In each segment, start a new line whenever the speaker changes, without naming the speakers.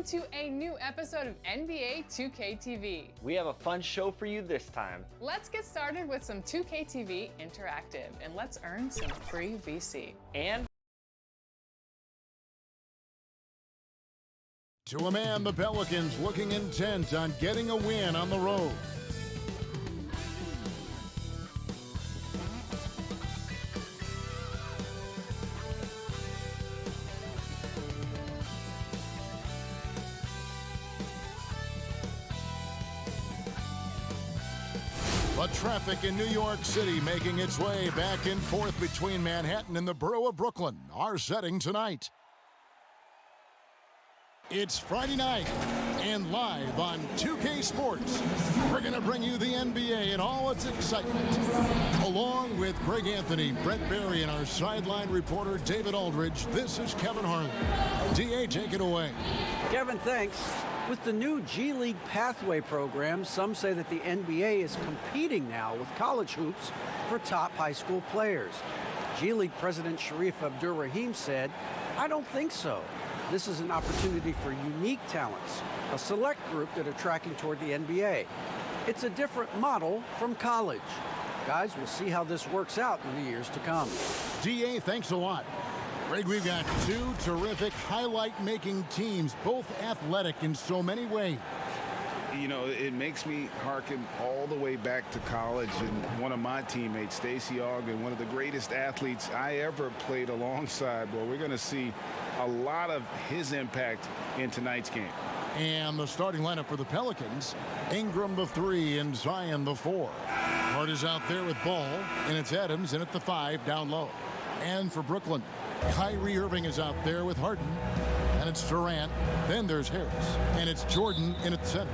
to a new episode of NBA 2K TV.
We have a fun show for you this time.
Let's get started with some 2K TV Interactive, and let's earn some free VC.
And
to a man, the Pelicans looking intent on getting a win on the road. But traffic in New York City making its way back and forth between Manhattan and the borough of Brooklyn. Our setting tonight. It's Friday night, and live on 2K Sports, we're going to bring you the NBA and all its excitement. Along with Greg Anthony, Brett Barry, and our sideline reporter David Aldridge, this is Kevin Harlan. DA, take it away.
Kevin, thanks. With the new G League Pathway program, some say that the NBA is competing now with college hoops for top high school players. G League President Sharif Abdur-Rahim said, "I don't think so. This is an opportunity for unique talents, a select group that are tracking toward the NBA. It's a different model from college. Guys, we'll see how this works out in the years to come."
DA, thanks a lot. Greg, we've got two terrific highlight-making teams, both athletic in so many ways.
You know, it makes me hearken all the way back to college, and one of my teammates, Stacey Ogden, one of the greatest athletes I ever played alongside. Well, we're going to see a lot of his impact in tonight's game.
And the starting lineup for the Pelicans, Ingram the 3 and Zion the 4. Hart is out there with Ball, and it's Adams in at the 5 down low. And for Brooklyn, Kyrie Irving is out there with Harden, and it's Durant. Then there's Harris, and it's Jordan in at the center.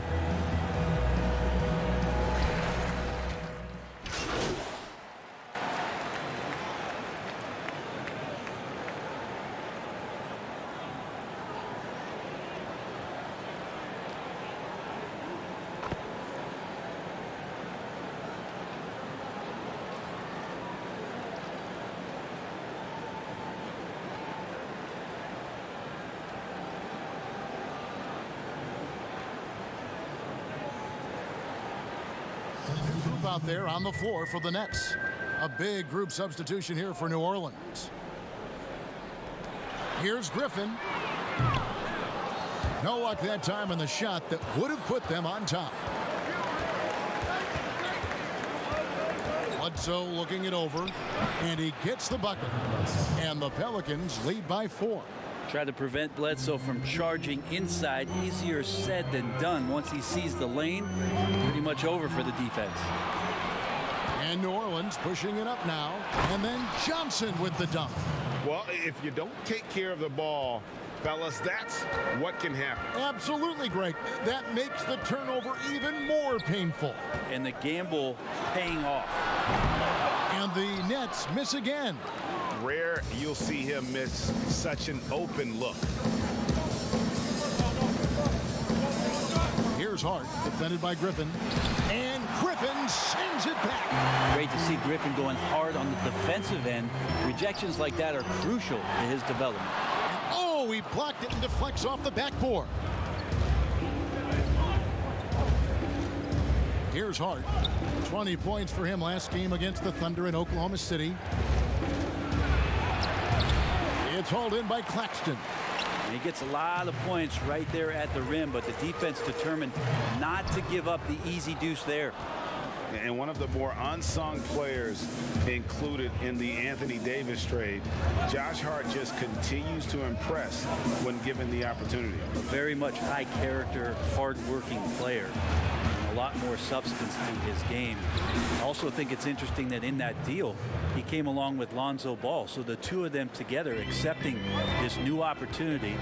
Group out there on the floor for the Nets. A big group substitution here for New Orleans. Here's Griffin. No luck that time on the shot that would have put them on top. Bledsoe looking it over, and he gets the bucket. And the Pelicans lead by 4.
Try to prevent Bledsoe from charging inside. Easier said than done. Once he sees the lane, pretty much over for the defense.
And New Orleans pushing it up now. And then Johnson with the dunk.
Well, if you don't take care of the ball, fellas, that's what can happen.
Absolutely, Greg. That makes the turnover even more painful.
And the gamble paying off.
And the Nets miss again.
Rare you'll see him miss such an open look.
Here's Hart, defended by Griffin. And Griffin sends it back.
Great to see Griffin going hard on the defensive end. Rejections like that are crucial to his development.
Oh, he blocked it and deflects off the backboard. Here's Hart. 20 points for him last game against the Thunder in Oklahoma City. It's hauled in by Claxton.
And he gets a lot of points right there at the rim, but the defense determined not to give up the easy deuce there.
And one of the more unsung players included in the Anthony Davis trade, Josh Hart just continues to impress when given the opportunity.
A very much high character, hard-working player. A lot more substance to his game. I also think it's interesting that in that deal, he came along with Lonzo Ball. So the two of them together accepting this new opportunity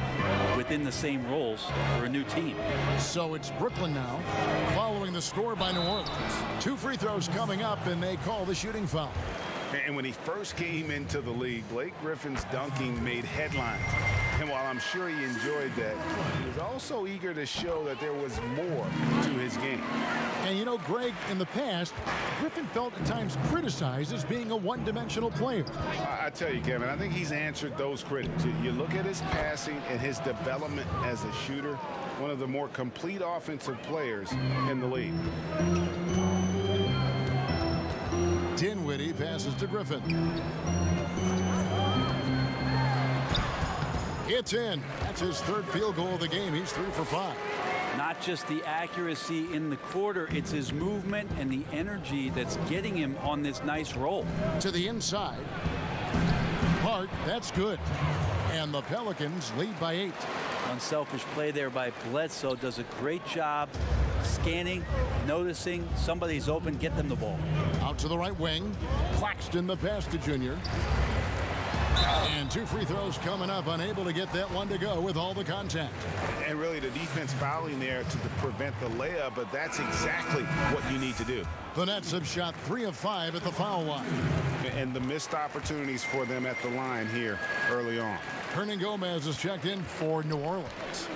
within the same roles for a new team.
So it's Brooklyn now, following the score by New Orleans. 2 free throws coming up, and they call the shooting foul.
And when he first came into the league, Blake Griffin's dunking made headlines. And while I'm sure he enjoyed that, he was also eager to show that there was more to his game.
And you know, Greg, in the past, Griffin felt at times criticized as being a one-dimensional player.
I tell you, Kevin, I think he's answered those critics. You look at his passing and his development as a shooter, one of the more complete offensive players in the league.
Dinwiddie passes to Griffin. It's in. That's his third field goal of the game. He's 3 for 5.
Not just the accuracy in the quarter, it's his movement and the energy that's getting him on this nice roll.
To the inside. Hart, that's good. And the Pelicans lead by 8.
Unselfish play there by Bledsoe. Does a great job scanning, noticing somebody's open, get them the ball.
Out to the right wing. Claxton the pass to Junior. And 2 free throws coming up, unable to get that one to go with all the contact.
And really the defense fouling there to prevent the layup, but that's exactly what you need to do.
The Nets have shot 3 of 5 at the foul line.
And the missed opportunities for them at the line here early on.
Hernangomez is checked in for New Orleans.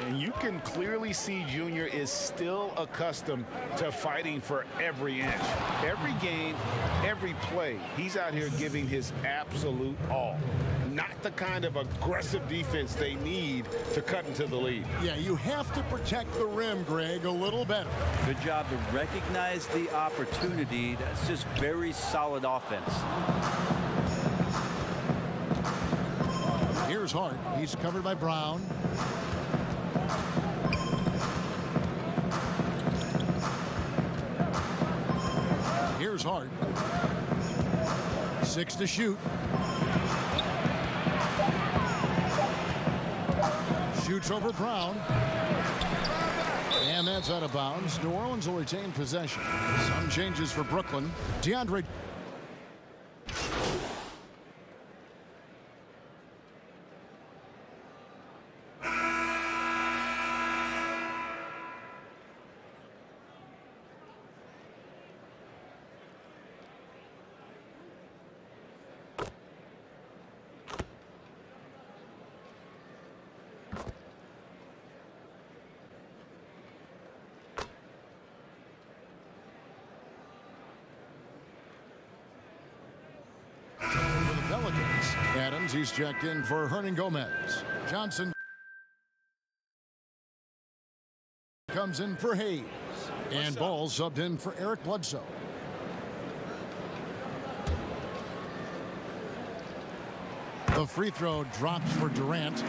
And you can clearly see Junior is still accustomed to fighting for every inch. Every game, every play, he's out here giving his absolute all. Not the kind of aggressive defense they need to cut into the lead.
Yeah, you have to protect the rim, Greg, a little better.
Good job to recognize the opportunity. That's just very solid offense.
Here's Hart. He's covered by Brown. Here's Hart. 6 to shoot. Shoots over Brown. And that's out of bounds. New Orleans will retain possession. Some changes for Brooklyn. DeAndre. Pelicans. Adams, he's checked in for Hernangomez. Johnson comes in for Hayes. And Ball subbed in for Eric Bledsoe. The free throw drops for Durant.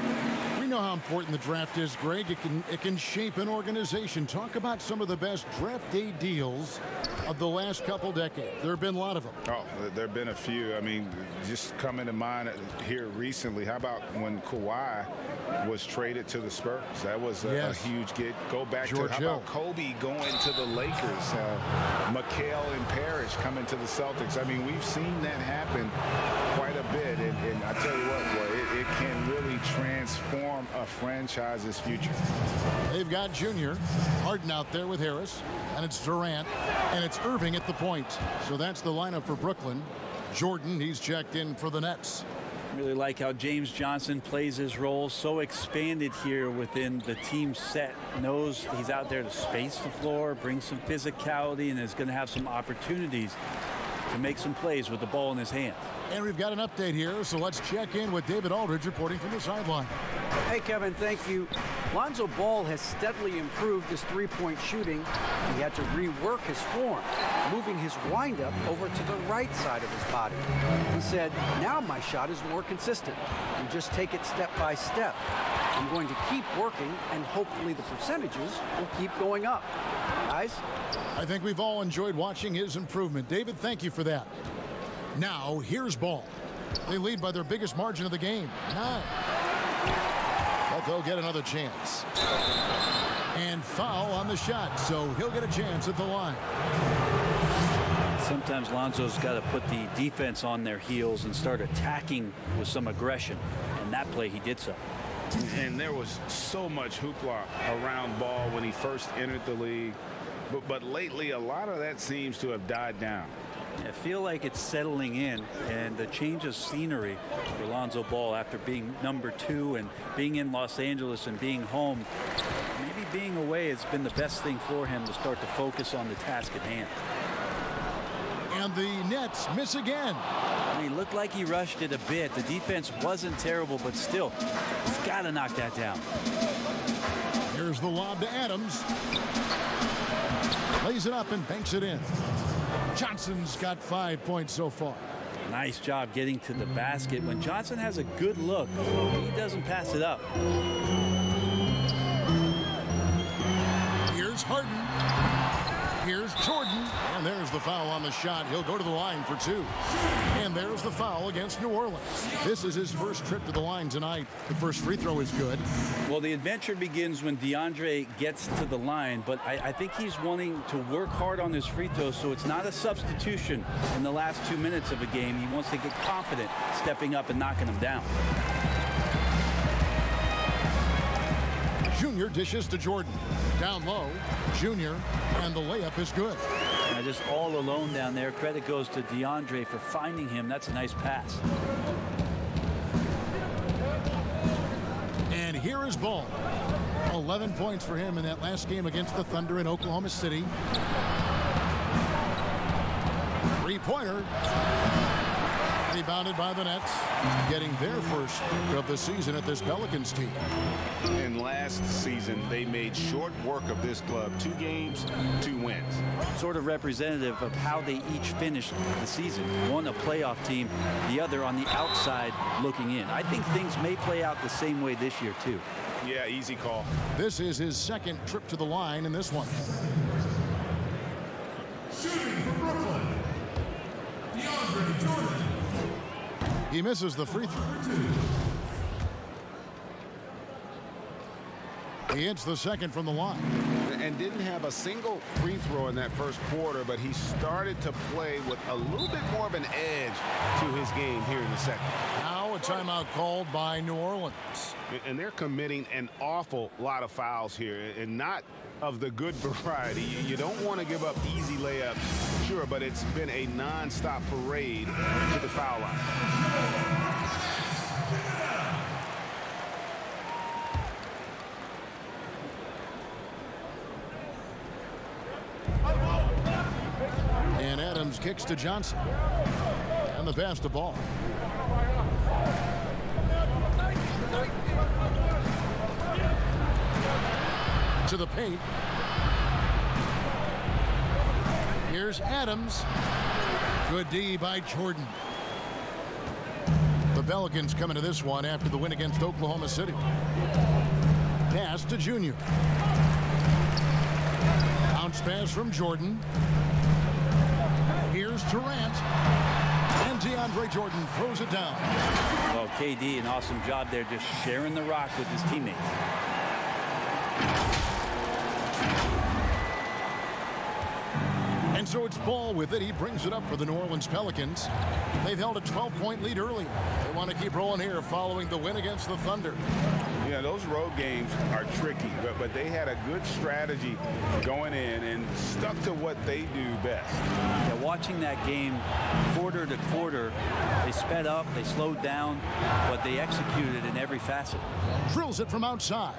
We know how important the draft is, Greg. It can shape an organization. Talk about some of the best draft day deals of the last couple decades. There have been a lot of them.
Oh, there have been a few. I mean, just coming to mind here recently, how about when Kawhi was traded to the Spurs? That was a huge get. Go back
George
to, how about Kobe going to the Lakers? McHale and Parrish coming to the Celtics. I mean, we've seen that happen quite a bit. And I tell you what, boy, it can really transform a franchise's future.
They've got Junior. Harden out there with Harris. And it's Durant. And it's Irving at the point. So that's the lineup for Brooklyn. Jordan, he's checked in for the Nets.
Really like how James Johnson plays his role. So expanded here within the team set. Knows he's out there to space the floor, bring some physicality, and is going to have some opportunities to make some plays with the ball in his hand.
And we've got an update here, so let's check in with David Aldridge reporting from the sideline.
Hey, Kevin, thank you. Lonzo Ball has steadily improved his three-point shooting. He had to rework his form, moving his windup over to the right side of his body. He said, now my shot is more consistent. You just take it step by step. I'm going to keep working, and hopefully the percentages will keep going up. Guys?
I think we've all enjoyed watching his improvement. David, thank you for that. Now, here's Ball. They lead by their biggest margin of the game, 9. But they'll get another chance. And foul on the shot, so he'll get a chance at the line.
Sometimes Lonzo's got to put the defense on their heels and start attacking with some aggression. And that play, he did so.
And there was so much hoopla around Ball when he first entered the league. But lately, a lot of that seems to have died down.
I feel like it's settling in, and the change of scenery for Lonzo Ball after being number 2 and being in Los Angeles and being home. Maybe being away has been the best thing for him to start to focus on the task at hand.
And the Nets miss again.
He looked like he rushed it a bit. The defense wasn't terrible, but still, he's got to knock that down.
Here's the lob to Adams. Lays it up and banks it in. Johnson's got 5 points so far.
Nice job getting to the basket. When Johnson has a good look, he doesn't pass it up.
Here's Harden. Here's Jordan. And there's the foul on the shot. He'll go to the line for 2. And there's the foul against New Orleans. This is his first trip to the line tonight. The first free throw is good.
Well, the adventure begins when DeAndre gets to the line, but I think he's wanting to work hard on his free throws, so it's not a substitution in the last 2 minutes of a game. He wants to get confident stepping up and knocking them down.
Junior dishes to Jordan. Down low, Junior, and the layup is good.
Now just all alone down there. Credit goes to DeAndre for finding him. That's a nice pass.
And here is Ball. 11 points for him in that last game against the Thunder in Oklahoma City. Three-pointer. Rebounded by the Nets, getting their first of the season at this Pelicans team.
And last season, they made short work of this club. 2 games, 2 wins.
Sort of representative of how they each finished the season. One a playoff team, the other on the outside looking in. I think things may play out the same way this year, too.
Yeah, easy call.
This is his second trip to the line in this one.
Shooting for Brooklyn, DeAndre Jordan.
He misses the free throw. He hits the second from the line.
And didn't have a single free throw in that first quarter, but he started to play with a little bit more of an edge to his game here in the second.
Now a timeout called by New Orleans.
And they're committing an awful lot of fouls here, and not of the good variety. You don't want to give up easy layups, sure, but it's been a non-stop parade to the foul line.
And Adams kicks to Johnson. And the pass to Ball. To the paint. Here's Adams. Good D by Jordan. The Pelicans coming to this one after the win against Oklahoma City. Pass to Junior. Bounce pass from Jordan. Here's Durant. And DeAndre Jordan throws it down.
Well, KD, an awesome job there, just sharing the rock with his teammates.
And so it's Ball with it. He brings it up for the New Orleans Pelicans. They've held a 12-point lead earlier. They want to keep rolling here following the win against the Thunder.
Yeah, those road games are tricky, but they had a good strategy going in and stuck to what they do best.
Yeah, watching that game quarter to quarter, they sped up, they slowed down, but they executed in every facet.
Drills it from outside.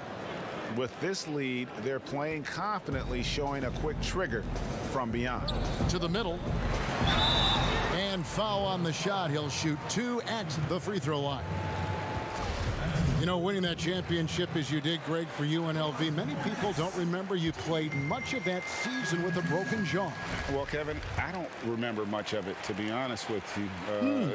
With this lead, they're playing confidently, showing a quick trigger from beyond.
To the middle. And foul on the shot. He'll shoot 2 at the free throw line. You know, winning that championship as you did, Greg, for UNLV, many people don't remember you played much of that season with a broken jaw.
Well, Kevin, I don't remember much of it, to be honest with you.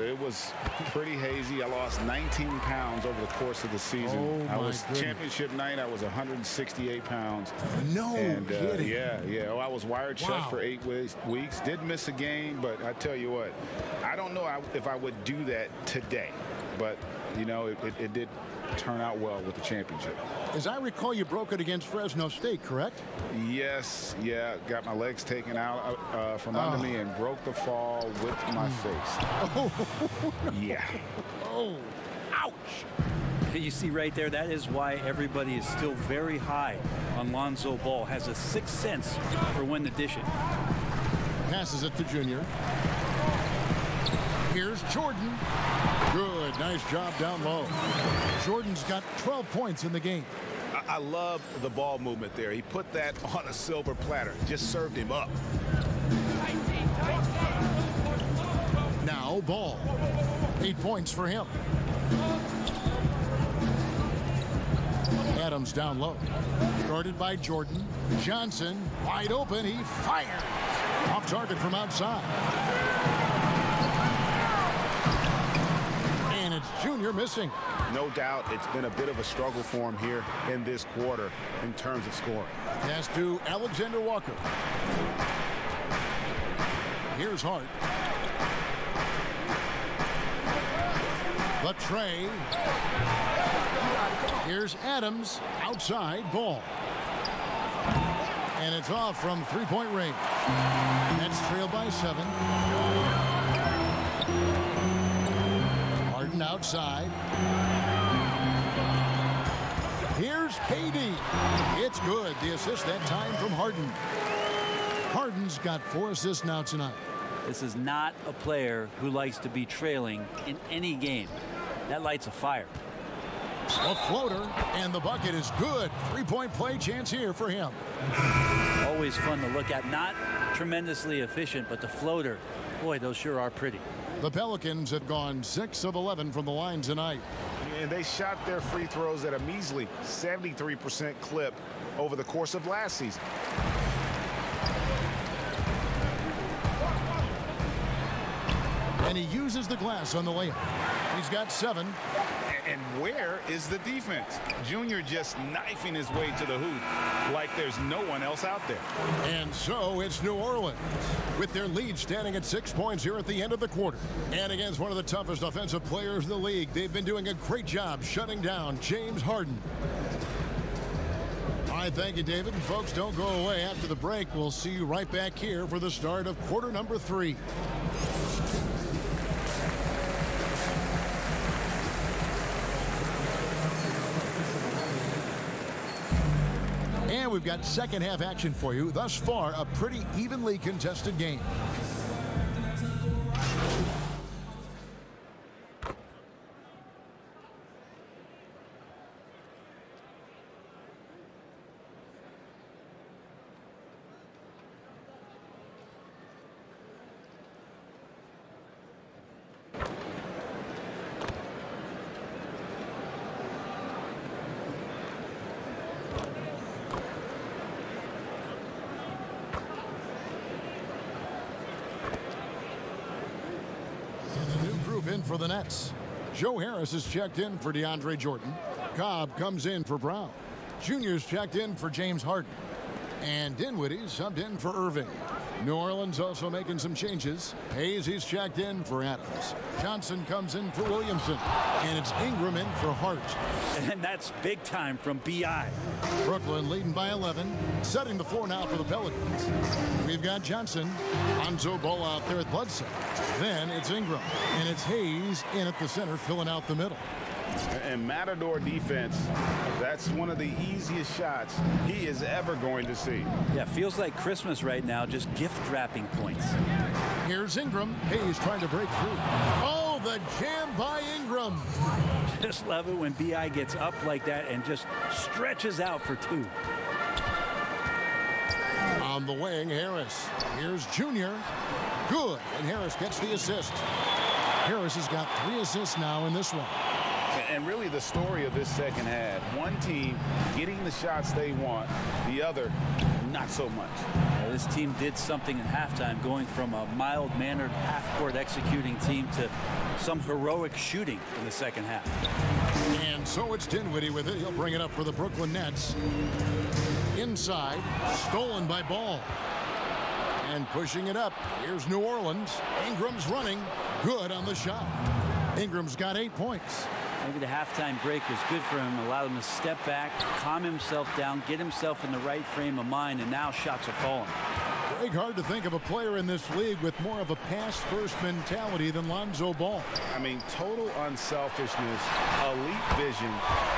It was pretty hazy. I lost 19 pounds over the course of the season.
Oh,
I was
goodness.
championship night. I was 168 pounds.
No kidding.
Yeah. Oh, I was wired shut for 8 weeks. Did miss a game, but I tell you what, I don't know if I would do that today. But, you know, it did turn out well with the championship.
As I recall, you broke it against Fresno State, correct?
Yes, yeah. Got my legs taken out from under me and broke the fall with my face.
Oh,
Yeah.
oh, ouch.
You see right there, that is why everybody is still very high on Lonzo Ball. Has a sixth sense for when to dish it.
Passes it to Junior. Here's Jordan. Good, nice job down low. Jordan's got 12 points in the game.
I love the ball movement there. He put that on a silver platter. Just served him up.
Now Ball. 8 points for him. Adams down low. Guarded by Jordan. Johnson wide open. He fires. Off target from outside. And it's Junior missing.
No doubt it's been a bit of a struggle for him here in this quarter in terms of scoring.
Pass to Alexander Walker. Here's Hart. The tray. Here's Adams. Outside Ball. And it's off from three-point range. Nets trailed by 7. Harden outside. Here's KD. It's good. The assist that time from Harden. Harden's got 4 assists now tonight.
This is not a player who likes to be trailing in any game. That lights a fire.
A floater, and the bucket is good. Three-point play chance here for him.
Always fun to look at. Not tremendously efficient, but the floater, boy, those sure are pretty.
The Pelicans have gone 6 of 11 from the line tonight.
And they shot their free throws at a measly 73% clip over the course of last season.
And he uses the glass on the layup. He's got 7.
And where is the defense? Junior just knifing his way to the hoop like there's no one else out there.
And so it's New Orleans with their lead standing at 6 points here at the end of the quarter. And against one of the toughest offensive players in the league, they've been doing a great job shutting down James Harden. All right, thank you, David. And folks, don't go away. After the break, we'll see you right back here for the start of quarter number 3. And we've got second half action for you. Thus far, a pretty evenly contested game. In for the Nets. Joe Harris is checked in for DeAndre Jordan. Cobb comes in for Brown. Junior's checked in for James Harden. And Dinwiddie subbed in for Irving. New Orleans also making some changes. Hayes, he's checked in for Adams. Johnson comes in for Williamson. And it's Ingram in for Hart.
And that's big time from B.I.
Brooklyn leading by 11. Setting the floor now for the Pelicans. We've got Johnson. Lonzo Ball out there at Bledsoe. Then it's Ingram. And it's Hayes in at the center, filling out the middle.
And Matador defense, that's one of the easiest shots he is ever going to see.
Yeah, feels like Christmas right now, just gift wrapping points.
Here's Ingram. Hayes trying to break through. Oh, the jam by Ingram.
Just love it when B.I. gets up like that and just stretches out for 2.
On the wing, Harris. Here's Junior. Good, and Harris gets the assist. Harris has got 3 assists now in this one.
And really the story of this second half, one team getting the shots they want, the other not so much.
This team did something in halftime, going from a mild-mannered half-court executing team to some heroic shooting in the second half.
And so it's Dinwiddie with it. He'll bring it up for the Brooklyn Nets. Inside, stolen by Ball. And pushing it up, here's New Orleans. Ingram's running, good on the shot. Ingram's got 8 points.
Maybe the halftime break was good for him, allowed him to step back, calm himself down, get himself in the right frame of mind, and now shots are falling.
Greg, hard to think of a player in this league with more of a pass-first mentality than Lonzo Ball.
I mean, total unselfishness, elite vision.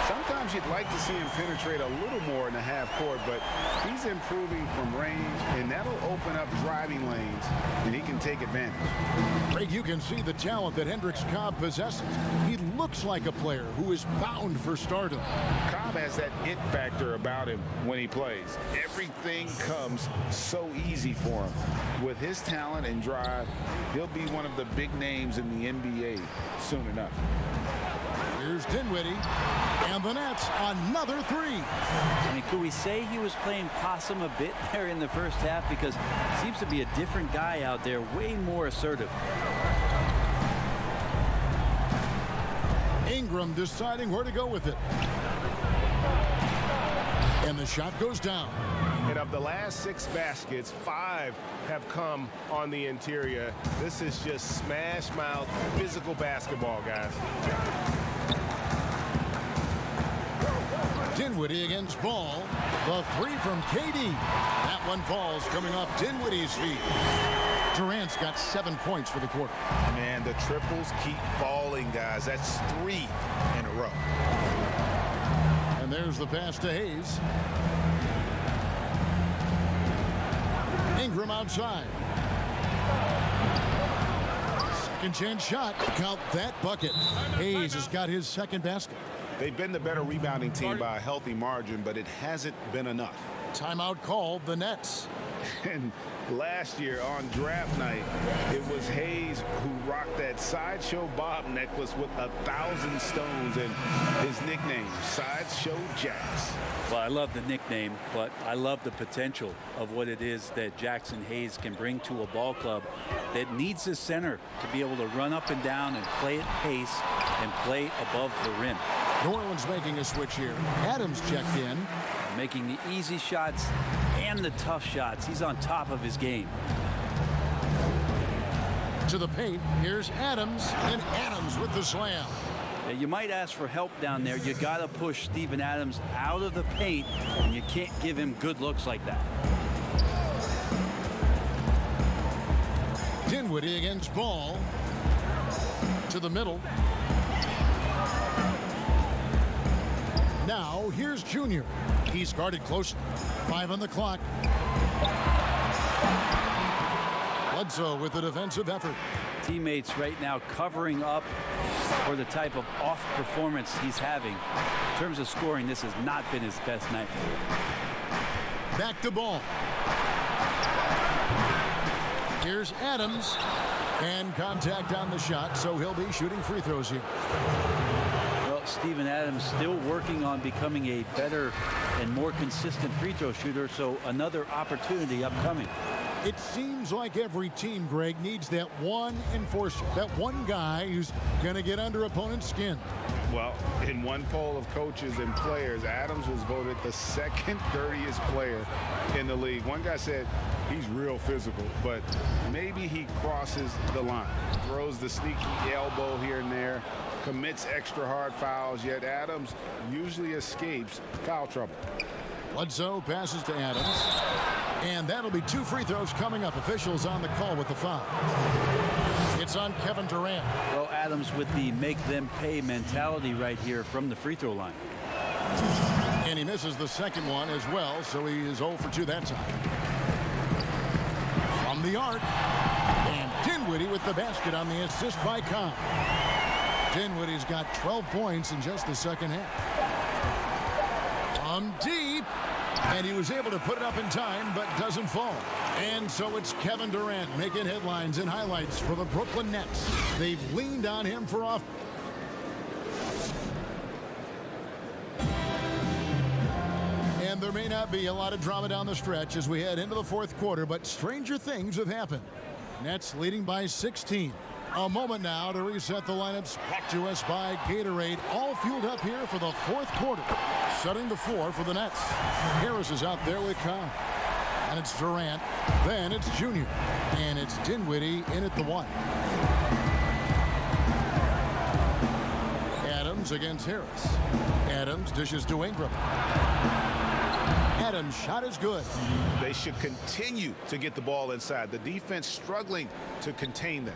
Sometimes you'd like to see him penetrate a little more in the half court, but he's improving from range, and that'll open up driving lanes, and he can take advantage.
Greg, you can see the talent that Hendricks Cobb possesses. He looks like a player who is bound for stardom.
Cobb has that it factor about him when he plays. Everything comes so easy for him. With his talent and drive, he'll be one of the big names in the NBA soon enough.
Here's Dinwiddie, and the Nets another three.
I mean, could we say he was playing possum a bit there in the first half? Because he seems to be a different guy out there, way more assertive.
Ingram deciding where to go with it. And the shot goes down.
And of the last 6 baskets, 5 have come on the interior. This is just smash mouth physical basketball, guys.
Dinwiddie against Ball. The three from KD. That one falls coming off Dinwiddie's feet. Durant's got 7 points for the quarter.
Man, the triples keep falling, guys. That's 3 in a row.
And there's the pass to Hayes. Ingram outside. Second chance shot. Count that bucket. Hayes has got his second basket.
They've been the better rebounding team by a healthy margin, but it hasn't been enough.
Timeout called the Nets.
And last year on draft night, it was Hayes who rocked that Sideshow Bob necklace with 1,000 stones and his nickname, Sideshow Jax.
Well, I love the nickname, but I love the potential of what it is that Jackson Hayes can bring to a ball club that needs a center to be able to run up and down and play at pace and play above the rim.
New Orleans making a switch here. Adams checked in.
Making the easy shots and the tough shots. He's on top of his game.
To the paint. Here's Adams. And Adams with the slam.
You might ask for help down there. You got to push Steven Adams out of the paint, and you can't give him good looks like that.
Dinwiddie against Ball. To the middle. Now, here's Junior. He's guarded close. 5 on the clock. Bledsoe with the defensive effort.
Teammates right now covering up for the type of off performance he's having. In terms of scoring, this has not been his best night.
Back to Ball. Here's Adams. And contact on the shot, so he'll be shooting free throws here.
Steven Adams still working on becoming a better and more consistent free throw shooter, so another opportunity upcoming.
It seems like every team, Greg, needs that one enforcer, that one guy who's going to get under opponent's skin.
Well, in one poll of coaches and players, Adams was voted the second dirtiest player in the league. One guy said he's real physical, but maybe he crosses the line, throws the sneaky elbow here and there, commits extra hard fouls, yet Adams usually escapes foul trouble.
Bledsoe passes to Adams. And that'll be 2 free throws coming up. Officials on the call with the foul. It's on Kevin Durant.
Well, Adams with the make them pay mentality right here from the free throw line.
And he misses the second one as well, so he is 0 for 2 that time. From the arc. And Dinwiddie with the basket on the assist by Cobb. Dinwiddie's got 12 points in just the second half. From deep. And he was able to put it up in time, but doesn't fall. And so it's Kevin Durant making headlines and highlights for the Brooklyn Nets. They've leaned on him for off. And there may not be a lot of drama down the stretch as we head into the fourth quarter, but stranger things have happened. Nets leading by 16. A moment now to reset the lineups. Brought to us by Gatorade. All fueled up here for the fourth quarter. Setting the floor for the Nets. Harris is out there with Cobb. And it's Durant. Then it's Junior. And it's Dinwiddie in at the 1. Adams against Harris. Adams dishes to Ingram. Adams' shot is good.
They should continue to get the ball inside. The defense struggling to contain them.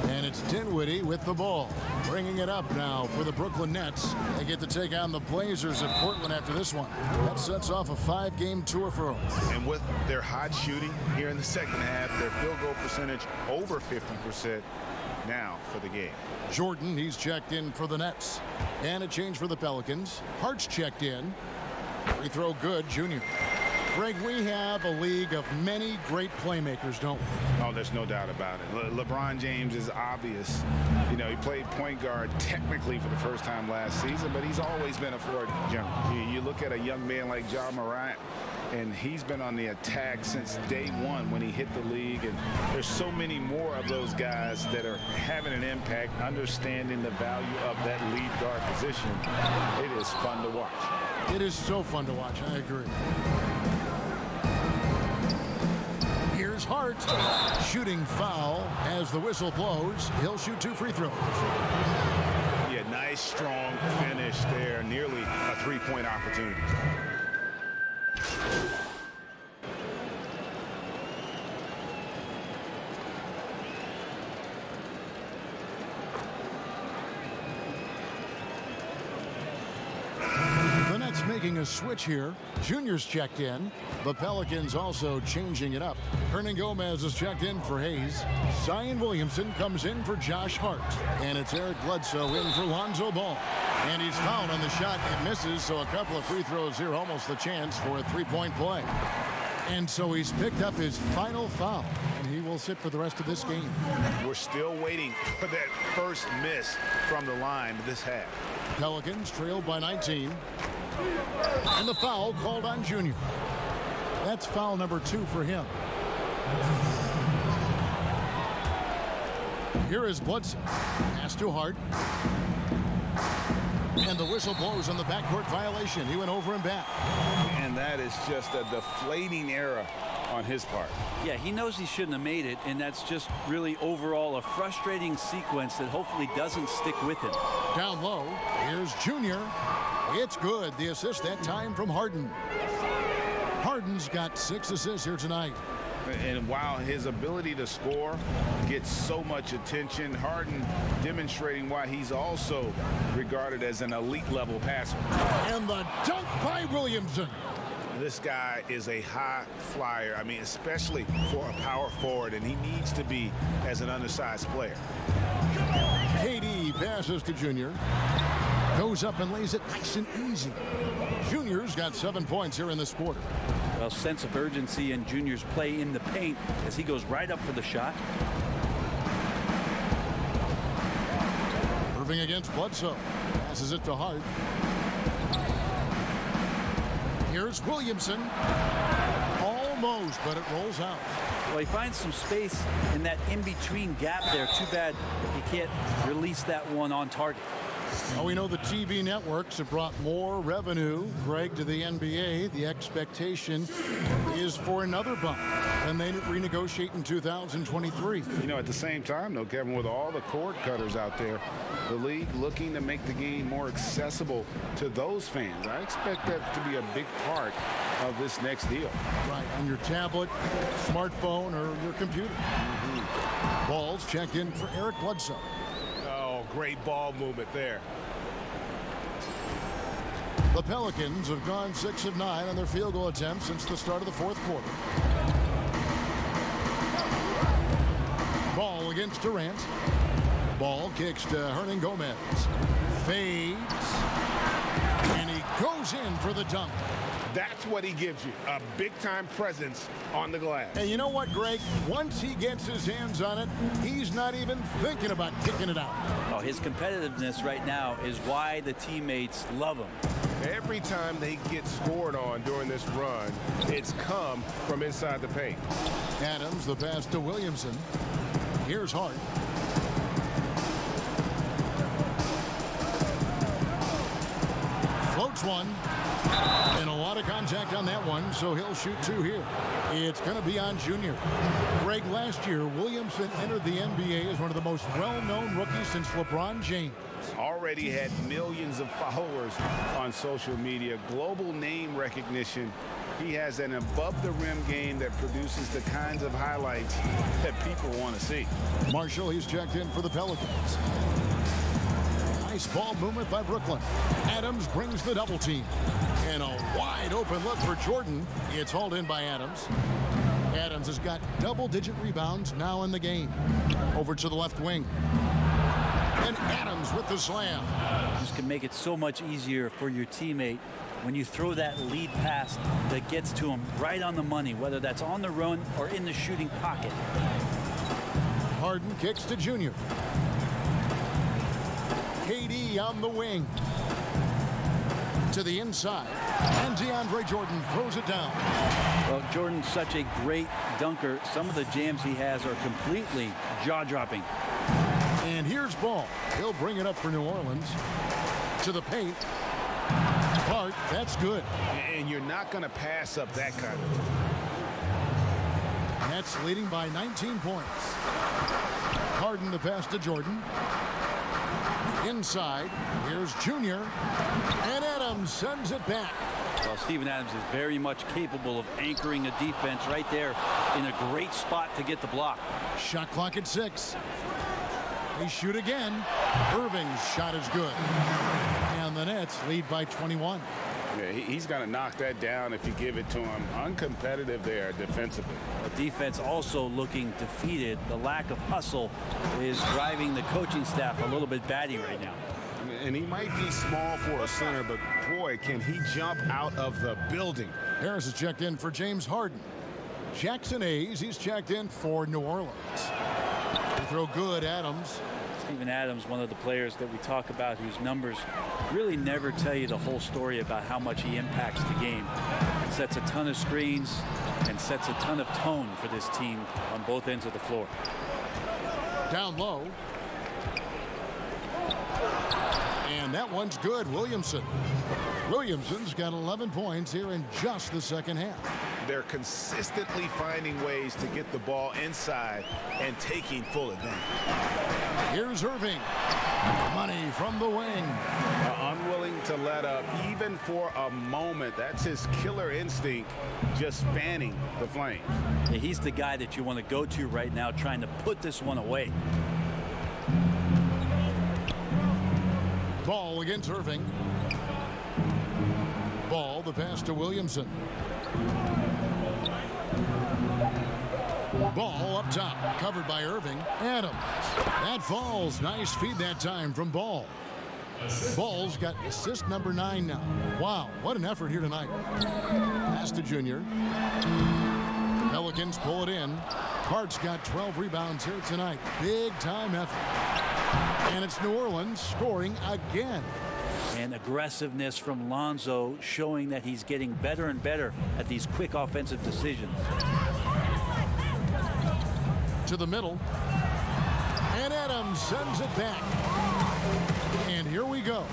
And it's Dinwiddie with the ball. Bringing it up now for the Brooklyn Nets. They get to take on the Blazers at Portland after this one. That sets off a 5-game tour for them.
And with their hot shooting here in the second half, their field goal percentage over 50% now for the game.
Jordan, he's checked in for the Nets. And a change for the Pelicans. Hart's checked in. Free throw good, Junior. Greg, we have a league of many great playmakers, don't we?
Oh, there's no doubt about it. LeBron James is obvious. You know, he played point guard technically for the first time last season, but he's always been a floor general. You look at a young man like Ja Morant, and he's been on the attack since day one when he hit the league. And there's so many more of those guys that are having an impact, understanding the value of that lead guard position. It is fun to watch.
It is so fun to watch. I agree. Here's Hart. Shooting foul as the whistle blows. He'll shoot 2 free throws.
Yeah, nice, strong finish there. Nearly a three-point opportunity.
Making a switch here. Junior's checked in. The Pelicans also changing it up. Hernan Gomez is checked in for Hayes. Zion Williamson comes in for Josh Hart. And it's Eric Bledsoe in for Lonzo Ball. And he's fouled on the shot. It misses, so a couple of free throws here. Almost the chance for a 3-point play. And so he's picked up his final foul. And he will sit for the rest of this game.
We're still waiting for that first miss from the line this half.
Pelicans trailed by 19. And the foul called on Junior. That's foul number 2 for him. Here is Bledsoe. Pass to Hart. And the whistle blows on the backcourt violation. He went over and back.
And that is just a deflating error on his part.
Yeah, he knows he shouldn't have made it, and that's just really overall a frustrating sequence that hopefully doesn't stick with him.
Down low, here's Junior. It's good. The assist that time from Harden. Harden's got 6 assists here tonight.
And while his ability to score gets so much attention, Harden demonstrating why he's also regarded as an elite level passer.
And the dunk by Williamson.
This guy is a high flyer. I mean, especially for a power forward, and he needs to be as an undersized player.
KD passes to Junior. Goes up and lays it nice and easy. Junior's got 7 points here in this quarter.
Well, sense of urgency in Junior's play in the paint as he goes right up for the shot.
Irving against Bledsoe. Passes it to Hart. Here's Williamson. Almost, but it rolls out.
Well, he finds some space in that in-between gap there. Too bad he can't release that one on target.
Well, we know the TV networks have brought more revenue, Greg, to the NBA. The expectation is for another bump when they renegotiate in 2023.
You know, at the same time, though, Kevin, with all the cord cutters out there, the league looking to make the game more accessible to those fans. I expect that to be a big part of this next deal.
Right, on your tablet, smartphone, or your computer. Ball's checked in for Eric Bledsoe.
Great ball movement there.
The Pelicans have gone 6 of 9 on their field goal attempts since the start of the 4th quarter. Ball against Durant. Ball kicks to Hernan Gomez. Fades. And he goes in for the dunk.
That's what he gives you, a big-time presence on the glass.
And you know what, Greg? Once he gets his hands on it, he's not even thinking about kicking it out.
Oh, his competitiveness right now is why the teammates love him.
Every time they get scored on during this run, it's come from inside the paint.
Adams, the pass to Williamson. Here's Hart. Floats one. And a lot of contact on that one, so he'll shoot 2 here. It's going to be on Junior. Greg, last year, Williamson entered the NBA as one of the most well-known rookies since LeBron James.
Already had millions of followers on social media, global name recognition, He has an above-the-rim game that produces the kinds of highlights that people want to see.
Marshall, he's checked in for the Pelicans. Nice ball movement by Brooklyn. Adams brings the double team. And a wide open look for Jordan. It's hauled in by Adams. Adams has got double-digit rebounds now in the game. Over to the left wing. And Adams with the slam.
This can make it so much easier for your teammate when you throw that lead pass that gets to him right on the money, whether that's on the run or in the shooting pocket.
Harden kicks to Junior. KD on the wing. To the inside. And DeAndre Jordan throws it down.
Well, Jordan's such a great dunker. Some of the jams he has are completely jaw-dropping.
And here's Ball. He'll bring it up for New Orleans. To the paint. Clark, that's good.
And you're not going to pass up that kind of thing.
Nets leading by 19 points. Harden the pass to Jordan. Inside, here's Junior. And Adams sends it back.
Well, Steven Adams is very much capable of anchoring a defense right there in a great spot to get the block.
Shot clock at 6. They shoot again. Irving's shot is good. And the Nets lead by 21.
Yeah, he's going to knock that down if you give it to him. Uncompetitive there defensively.
The defense also looking defeated. The lack of hustle is driving the coaching staff a little bit batty right now.
And he might be small for a center, but boy, can he jump out of the building.
Harris is checked in for James Harden. Jackson Hayes, he's checked in for New Orleans. They throw good, Adams.
Steven Adams, one of the players that we talk about whose numbers really never tell you the whole story about how much he impacts the game. He sets a ton of screens and sets a ton of tone for this team on both ends of the floor.
Down low. And that one's good. Williamson's got 11 points here in just the second half.
They're consistently finding ways to get the ball inside and taking full advantage.
Here's Irving. Money from the wing.
Unwilling to let up even for a moment. That's his killer instinct, just fanning the flames.
Yeah, he's the guy that you want to go to right now trying to put this one away.
Ball against Irving. Ball, the pass to Williamson. Ball up top, covered by Irving. Adams. That falls. Nice feed that time from Ball. Ball's got assist number 9 now. Wow, what an effort here tonight. Pass to Junior. Pelicans pull it in. Hart's got 12 rebounds here tonight. Big time effort. And it's New Orleans scoring again.
And aggressiveness from Lonzo showing that he's getting better and better at these quick offensive decisions.
To the middle. And Adams sends it back. And here we go.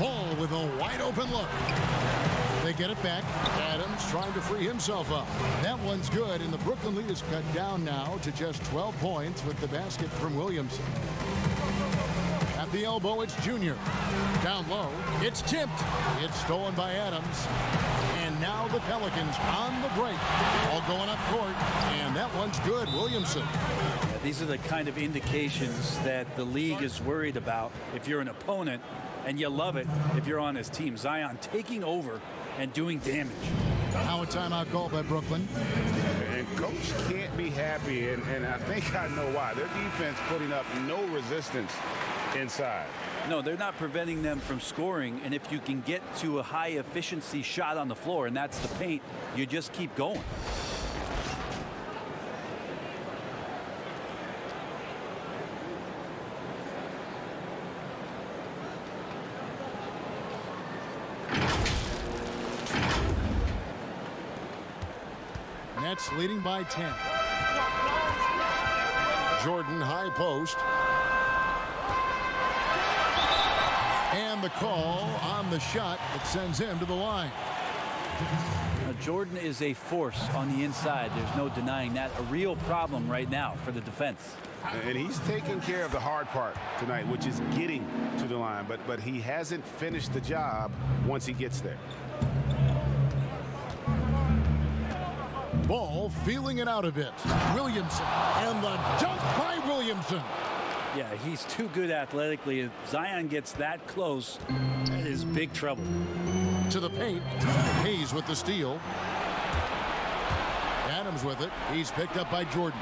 Ball with a wide open look. They get it back. Adams trying to free himself up. That one's good, and the Brooklyn lead is cut down now to just 12 points with the basket from Williamson. At the elbow, it's Junior. Down low, it's tipped. It's stolen by Adams. And now the Pelicans on the break. All going up court, and that one's good. Williamson.
Yeah, these are the kind of indications that the league is worried about if you're an opponent, and you love it if you're on his team. Zion taking over and doing damage.
Now a timeout call by Brooklyn.
And coach can't be happy, and I think I know why. Their defense putting up no resistance inside.
No, they're not preventing them from scoring, and if you can get to a high efficiency shot on the floor, and that's the paint, you just keep going.
Nets leading by 10. Jordan high post. And the call on the shot that sends him to the line.
Now, Jordan is a force on the inside. There's no denying that. A real problem right now for the defense.
And he's taking care of the hard part tonight, which is getting to the line. But he hasn't finished the job once he gets there.
Ball feeling it out a bit. Williamson, and the dunk by Williamson.
Yeah, he's too good athletically. If Zion gets that close, that is big trouble.
To the paint. Hayes with the steal. Adams with it. He's picked up by Jordan.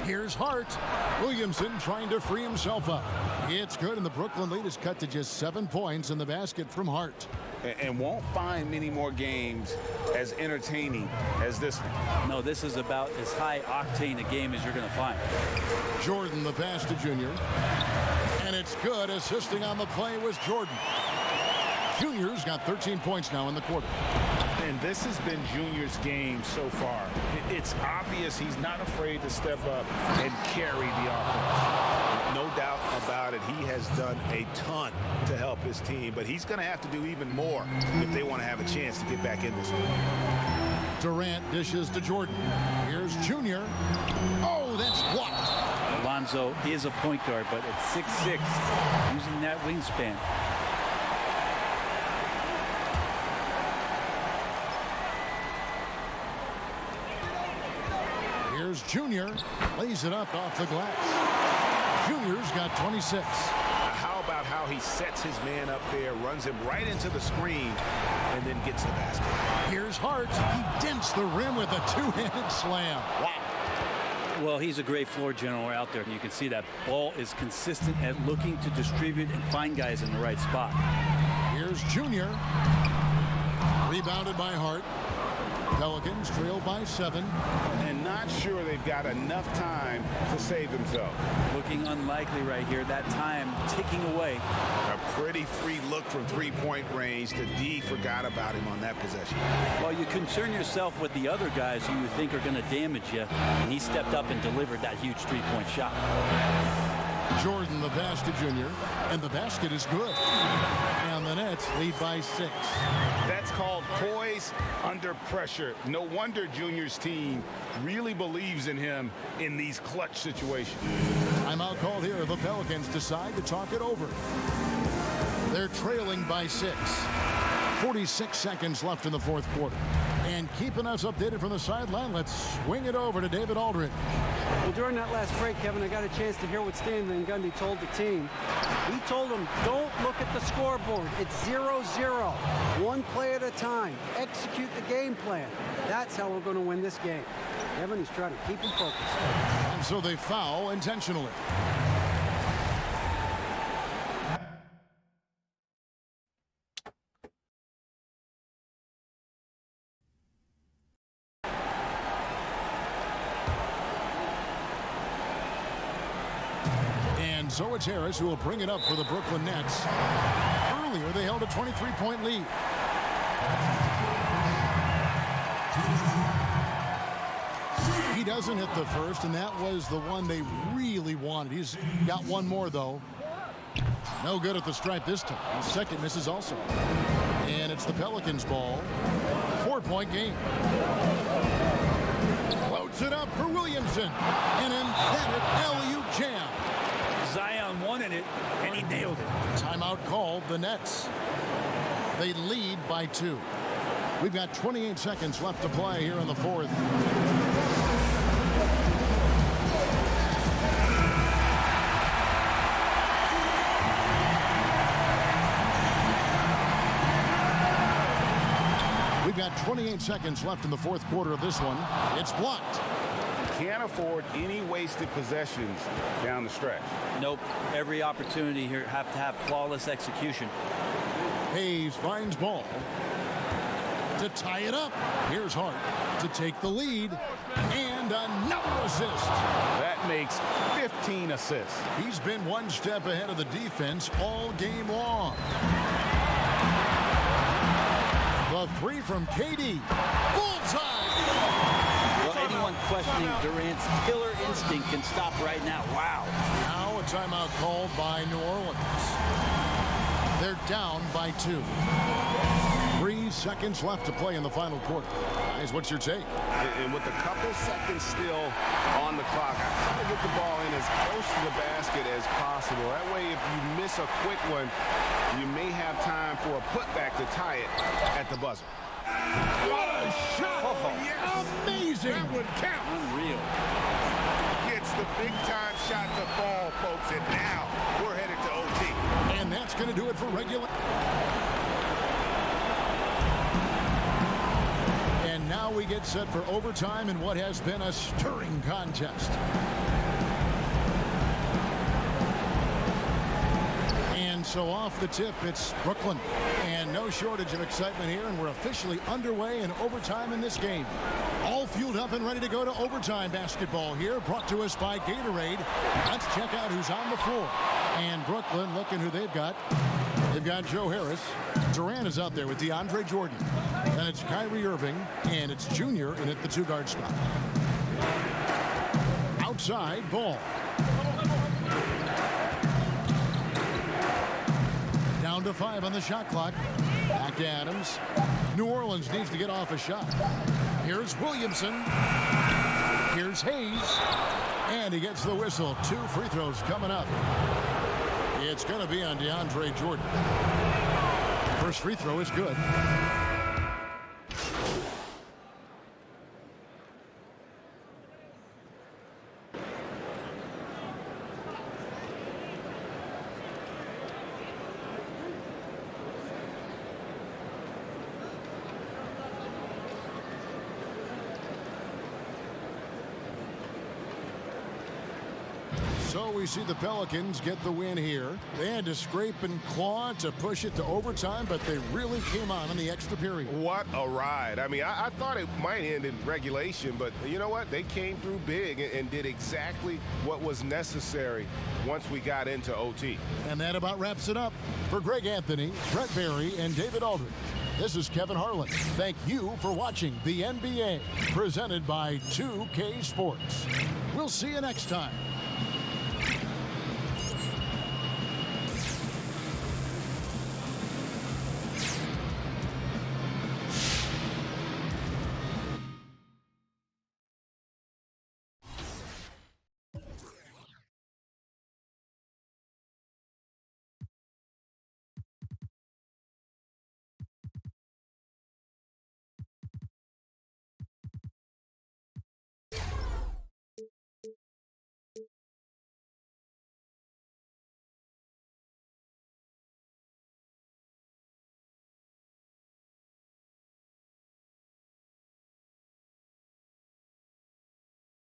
Here's Hart. Williamson trying to free himself up. It's good, and the Brooklyn lead is cut to just 7 points in the basket from Hart.
And won't find many more games as entertaining as this one.
No, this is about as high octane a game as you're going to find.
Jordan the pass to Junior. And it's good. Assisting on the play was Jordan. Junior's got 13 points now in the quarter.
And this has been Junior's game so far. It's obvious he's not afraid to step up and carry the offense. No doubt about it, he has done a ton to help his team, but he's going to have to do even more if they want to have a chance to get back in this one.
Durant dishes to Jordan. Here's Junior. Oh, that's blocked.
Alonzo is a point guard, but at 6'6", using that wingspan.
Here's Junior. Lays it up off the glass. Junior's got 26.
How about how he sets his man up there, runs him right into the screen, and then gets the basket.
Here's Hart. He dents the rim with a two-handed slam. Wow.
Well, he's a great floor general out there, and you can see that Ball is consistent at looking to distribute and find guys in the right spot.
Here's Junior. Rebounded by Hart. Pelicans trail by 7.
And not sure they've got enough time to save themselves.
Looking unlikely right here. That time ticking away.
A pretty free look from three-point range. The D forgot about him on that possession.
Well, you concern yourself with the other guys who you think are going to damage you, and he stepped up and delivered that huge three-point shot.
Jordan the pass to Junior, and the basket is good. And the Nets lead by 6.
That's called poise under pressure. No wonder Junior's team really believes in him in these clutch situations.
Timeout called here. The Pelicans decide to talk it over. They're trailing by 6. 46 seconds left in the fourth quarter. And keeping us updated from the sideline, let's swing it over to David Aldridge.
Well, during that last break, Kevin, I got a chance to hear what Stan Van Gundy told the team. He told them, don't look at the scoreboard. It's 0-0. One play at a time. Execute the game plan. That's how we're going to win this game. Kevin, he's trying to keep them focused.
And so they foul intentionally. So it's Harris who will bring it up for the Brooklyn Nets. Earlier, they held a 23-point lead. He doesn't hit the first, and that was the one they really wanted. He's got one more, though. No good at the stripe this time. Second misses also. And it's the Pelicans' ball. 4-point game. Floats it up for Williamson. An emphatic alley-oop jam.
Zion wanted it, and he nailed it.
Timeout called. The Nets. They lead by 2. We've got 28 seconds left to play here in the fourth. We've got 28 seconds left in the fourth quarter of this one. It's blocked.
Can't afford any wasted possessions down the stretch.
Nope. Every opportunity here have to have flawless execution.
Hayes finds Ball to tie it up. Here's Hart to take the lead. And another assist.
That makes 15 assists.
He's been one step ahead of the defense all game long. The three from KD. Bullseye!
Well, anyone questioning Durant's killer instinct can stop right now. Wow.
Now a timeout called by New Orleans. They're down by 2. 3 seconds left to play in the final quarter. Guys, what's your take?
And with a couple seconds still on the clock, I try to get the ball in as close to the basket as possible. That way, if you miss a quick one, you may have time for a putback to tie it at the buzzer.
What a shot!
Oh, yes.
Amazing!
That would count.
Unreal.
Gets the big-time shot to fall, folks, and now we're headed to OT.
And that's going to do it for regular. And now we get set for overtime in what has been a stirring contest. And so off the tip, it's Brooklyn. And no shortage of excitement here, and we're officially underway in overtime in this game. All fueled up and ready to go to overtime basketball here, brought to us by Gatorade. Let's check out who's on the floor. And Brooklyn, looking who they've got. They've got Joe Harris. Durant is out there with DeAndre Jordan. Then it's Kyrie Irving, and it's Junior in at the two-guard spot. Outside, Ball. Down to 5 on the shot clock. Back to Adams. New Orleans needs to get off a shot. Here's Williamson. Here's Hayes. And he gets the whistle. 2 free throws coming up. It's going to be on DeAndre Jordan. First free throw is good. So we see the Pelicans get the win here. They had to scrape and claw to push it to overtime, but they really came on in the extra period.
What a ride. I mean, I thought it might end in regulation, but you know what? They came through big and did exactly what was necessary once we got into OT.
And that about wraps it up. For Greg Anthony, Brett Barry, and David Aldridge, this is Kevin Harlan. Thank you for watching the NBA, presented by 2K Sports. We'll see you next time.